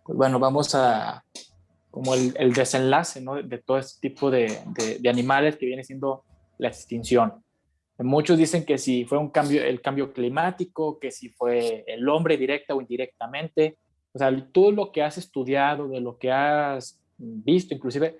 Pues bueno, vamos a como el desenlace, ¿no? De todo este tipo de animales que viene siendo la extinción. Muchos dicen que si fue un cambio, el cambio climático, que si fue el hombre directa o indirectamente. O sea, todo lo que has estudiado, de lo que has visto, inclusive,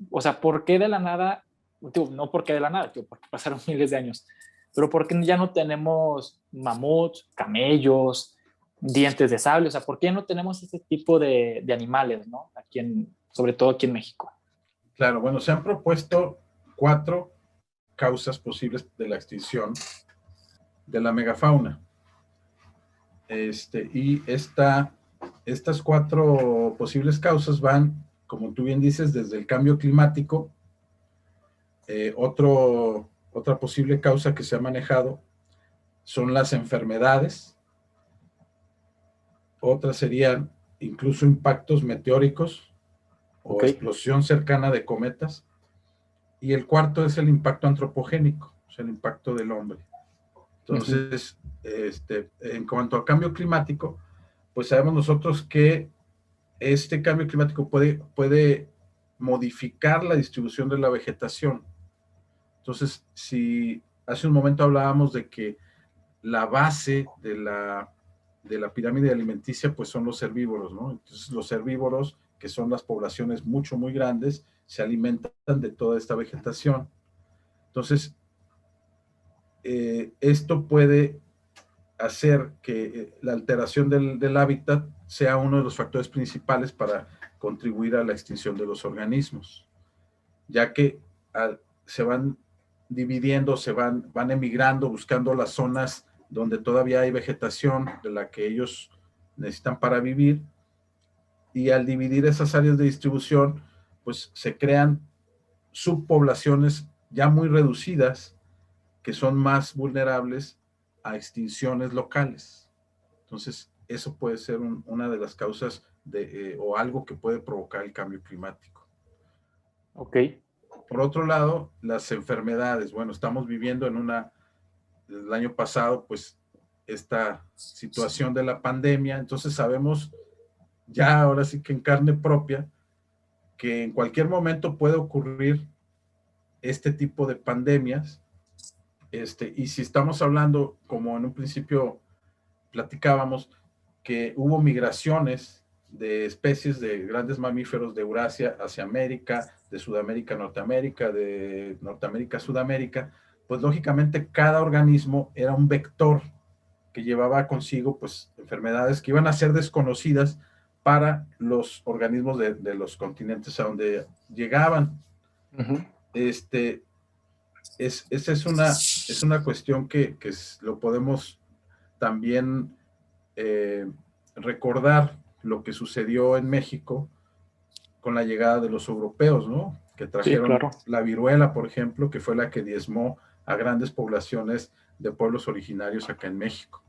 o sea, ¿por qué de la nada? Digo, no porque de la nada, digo, porque pasaron miles de años, pero ¿por qué ya no tenemos mamuts, camellos, dientes de sable? O sea, ¿por qué no tenemos este tipo de animales, ¿no? Aquí sobre todo aquí en México. Claro, bueno, se han propuesto 4 causas posibles de la extinción de la megafauna. Estas 4 posibles causas van, como tú bien dices, desde el cambio climático. Otra posible causa que se ha manejado son las enfermedades. Otras serían incluso impactos meteóricos o Ok. explosión cercana de cometas. Y el cuarto es el impacto antropogénico, o sea, el impacto del hombre. Ujú. Entonces, en cuanto al cambio climático, pues sabemos nosotros que este cambio climático puede modificar la distribución de la vegetación. Entonces, si hace un momento hablábamos de que la base de la pirámide alimenticia, pues son los herbívoros, ¿no? Entonces, los herbívoros, que son las poblaciones muy grandes, se alimentan de toda esta vegetación. Entonces, esto puede hacer que la alteración del hábitat sea uno de los factores principales para contribuir a la extinción de los organismos, ya que se van dividiendo, van emigrando, buscando las zonas donde todavía hay vegetación de la que ellos necesitan para vivir, y al dividir esas áreas de distribución, pues se crean subpoblaciones ya muy reducidas que son más vulnerables a extinciones locales. Entonces, eso puede ser una de las causas o algo que puede provocar el cambio climático. Ok. Por otro lado, las enfermedades. Bueno, estamos viviendo el año pasado, pues, esta situación de la pandemia. Entonces sabemos ya ahora sí que en carne propia que en cualquier momento puede ocurrir este tipo de pandemias. Y si estamos hablando, como en un principio platicábamos, que hubo migraciones de especies de grandes mamíferos de Eurasia hacia América, de Sudamérica a Norteamérica, de Norteamérica a Sudamérica, pues lógicamente cada organismo era un vector que llevaba consigo pues enfermedades que iban a ser desconocidas para los organismos de los continentes a donde llegaban. Ujú. Esa es una cuestión que lo podemos también recordar lo que sucedió en México con la llegada de los europeos, ¿no? Que Sí, trajeron claro. la viruela, por ejemplo, que fue la que diezmó a grandes poblaciones de pueblos originarios acá en México.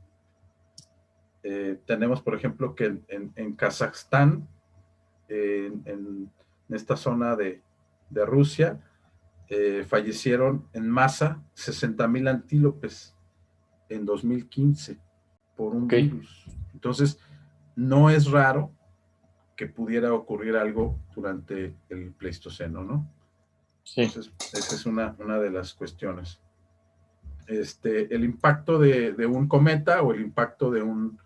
Tenemos, por ejemplo, que en Kazajstán, en esta zona de Rusia, fallecieron en masa 60,000 antílopes en 2015 por un Ok. virus. Entonces, no es raro que pudiera ocurrir algo durante el Pleistoceno, ¿no? Sí. Entonces, esa es una de las cuestiones. El impacto de un cometa o el impacto de un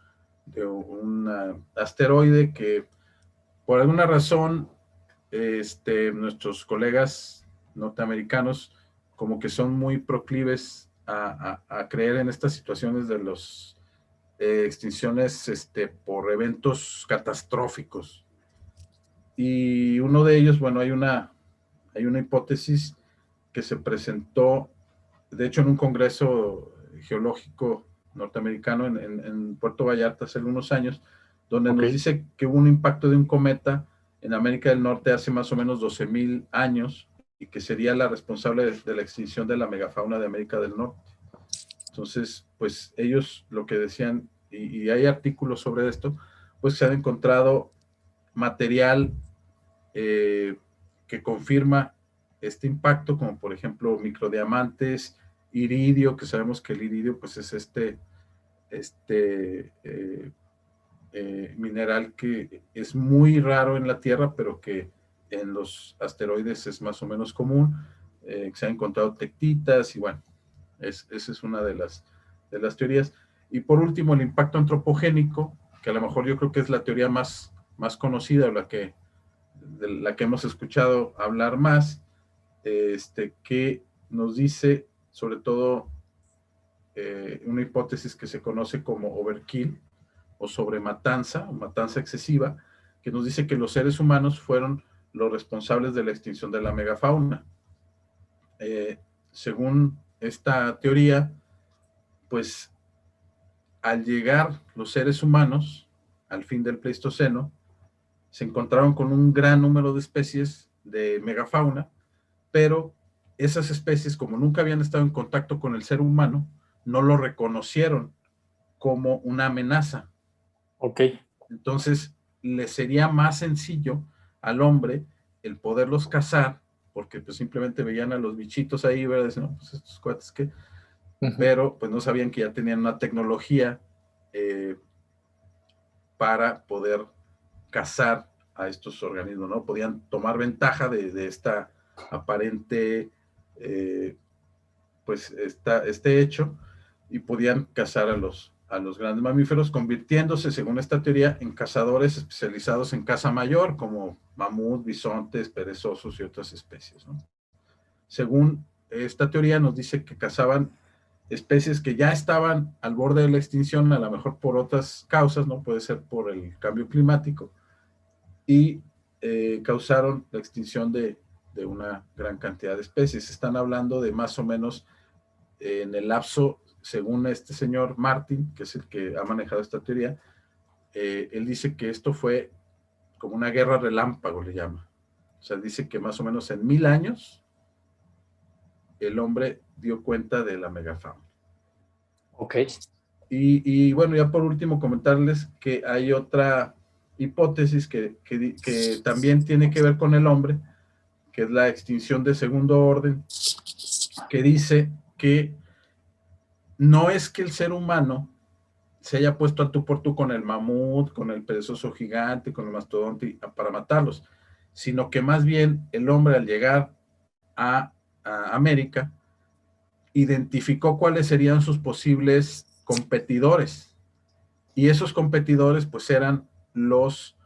asteroide que por alguna razón nuestros colegas norteamericanos como que son muy proclives a creer en estas situaciones de las extinciones por eventos catastróficos. Y uno de ellos, bueno, hay una hipótesis que se presentó, de hecho, en un congreso geológico norteamericano en Puerto Vallarta hace algunos años, donde Ok. nos dice que hubo un impacto de un cometa en América del Norte hace más o menos 12,000 años y que sería la responsable de la extinción de la megafauna de América del Norte. Entonces, pues ellos lo que decían, y hay artículos sobre esto, pues se han encontrado material eh, que confirma este impacto, como por ejemplo microdiamantes, iridio, que sabemos que el iridio pues es este mineral que es muy raro en la Tierra, pero que en los asteroides es más o menos común. Se han encontrado tectitas y bueno, esa es una de las teorías. Y por último, el impacto antropogénico, que a lo mejor yo creo que es la teoría más conocida, de la que hemos escuchado hablar más, que nos dice sobre todo una hipótesis que se conoce como overkill o sobrematanza, o matanza excesiva, que nos dice que los seres humanos fueron los responsables de la extinción de la megafauna. Según esta teoría, pues al llegar los seres humanos al fin del Pleistoceno, se encontraron con un gran número de especies de megafauna, pero esas especies, como nunca habían estado en contacto con el ser humano, no lo reconocieron como una amenaza. Ok. Entonces, le sería más sencillo al hombre el poderlos cazar, porque pues simplemente veían a los bichitos ahí, ¿verdad? Dicen, no, pues estos cuates que... Pero pues no sabían que ya tenían una tecnología para poder cazar a estos organismos, ¿no? Podían tomar ventaja de esta aparente, pues, este hecho, y podían cazar a los grandes mamíferos, convirtiéndose, según esta teoría, en cazadores especializados en caza mayor, como mamut, bisontes, perezosos y otras especies, ¿no? Según esta teoría, nos dice que cazaban especies que ya estaban al borde de la extinción, a lo mejor por otras causas, ¿no? Puede ser por el cambio climático, y causaron la extinción de una gran cantidad de especies. Están hablando de más o menos en el lapso, según este señor Martin, que es el que ha manejado esta teoría, él dice que esto fue como una guerra relámpago, le llama. O sea, dice que más o menos en 1000 años el hombre dio cuenta de la megafauna. Ok. Y bueno, ya por último comentarles que hay otra hipótesis que también tiene que ver con el hombre, que es la extinción de segundo orden, que dice que no es que el ser humano se haya puesto a tú por tú con el mamut, con el perezoso gigante, con el mastodonte para matarlos, sino que más bien el hombre al llegar a América identificó cuáles serían sus posibles competidores, y esos competidores pues eran los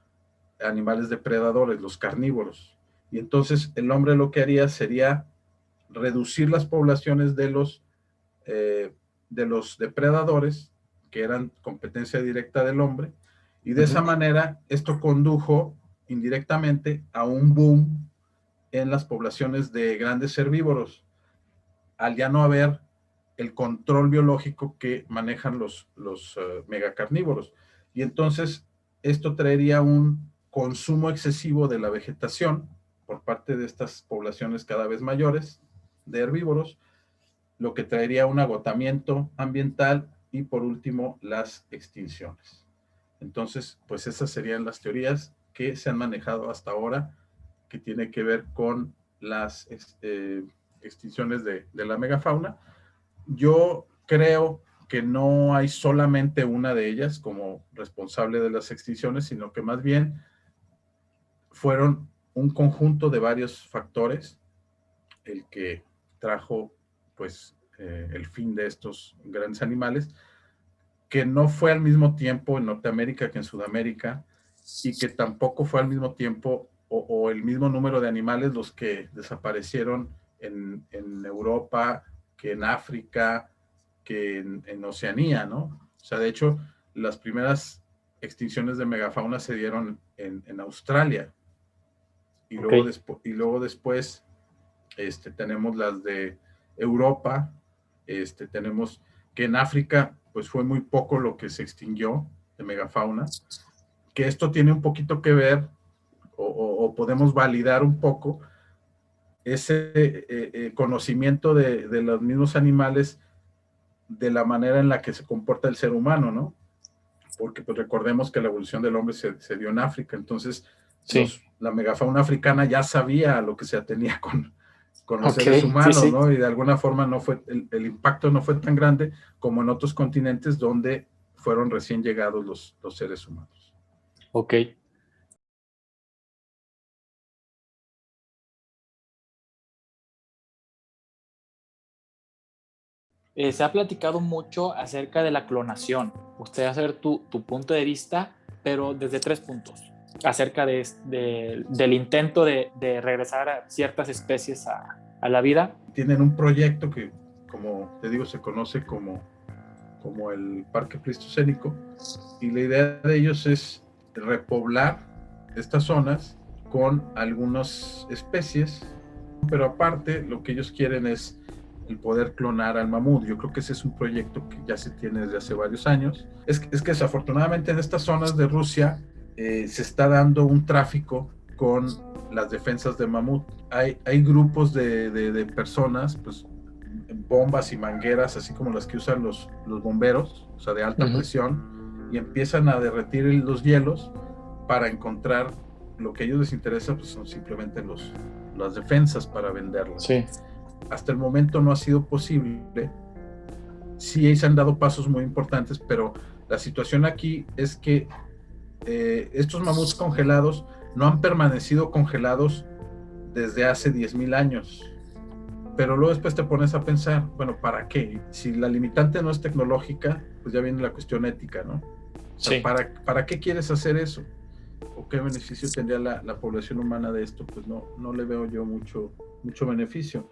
animales depredadores, los carnívoros. Y entonces el hombre lo que haría sería reducir las poblaciones de los depredadores, que eran competencia directa del hombre, y de esa manera esto condujo indirectamente a un boom en las poblaciones de grandes herbívoros, al ya no haber el control biológico que manejan los megacarnívoros. Y entonces esto traería un consumo excesivo de la vegetación por parte de estas poblaciones cada vez mayores de herbívoros, lo que traería un agotamiento ambiental y por último las extinciones. Entonces, pues esas serían las teorías que se han manejado hasta ahora, que tiene que ver con las extinciones de la megafauna. Yo creo que no hay solamente una de ellas como responsable de las extinciones, sino que más bien fueron un conjunto de varios factores el que trajo pues el fin de estos grandes animales, que no fue al mismo tiempo en Norteamérica que en Sudamérica, y que tampoco fue al mismo tiempo o el mismo número de animales los que desaparecieron en Europa, que en África, que en Oceanía, ¿no? O sea, de hecho, las primeras extinciones de megafauna se dieron en Australia, y luego después tenemos las de Europa, tenemos que en África pues fue muy poco lo que se extinguió de megafauna, que esto tiene un poquito que ver o podemos validar un poco ese conocimiento de los mismos animales, de la manera en la que se comporta el ser humano, ¿no? Porque pues recordemos que la evolución del hombre se dio en África, entonces sí. la megafauna africana ya sabía lo que se atenía con los Ok, seres sí, humanos, sí. ¿no? Y de alguna forma no fue, el impacto no fue tan grande como en otros continentes donde fueron recién llegados los seres humanos. Ok. Se ha platicado mucho acerca de la clonación. Usted va a hacer tu punto de vista, pero desde 3 puntos, acerca del intento de regresar a ciertas especies a la vida. Tienen un proyecto que, como te digo, se conoce como el Parque Pleistocénico, y la idea de ellos es repoblar estas zonas con algunas especies, pero aparte lo que ellos quieren es el poder clonar al mamut. Yo creo que ese es un proyecto que ya se tiene desde hace varios años. Es que desafortunadamente en estas zonas de Rusia se está dando un tráfico con las defensas de mamut. Hay grupos de personas, pues bombas y mangueras, así como las que usan los bomberos, o sea, de alta presión, y empiezan a derretir los hielos para encontrar lo que a ellos les interesa, pues son simplemente las defensas para venderlas. Sí. Hasta el momento no ha sido posible. Sí se han dado pasos muy importantes, pero la situación aquí es que estos mamuts congelados no han permanecido congelados desde hace 10,000 años. Pero luego después te pones a pensar, bueno, ¿para qué? Si la limitante no es tecnológica, pues ya viene la cuestión ética, ¿no? O sea, Sí. ¿para qué quieres hacer eso? ¿O qué beneficio tendría la población humana de esto? Pues no le veo yo mucho beneficio.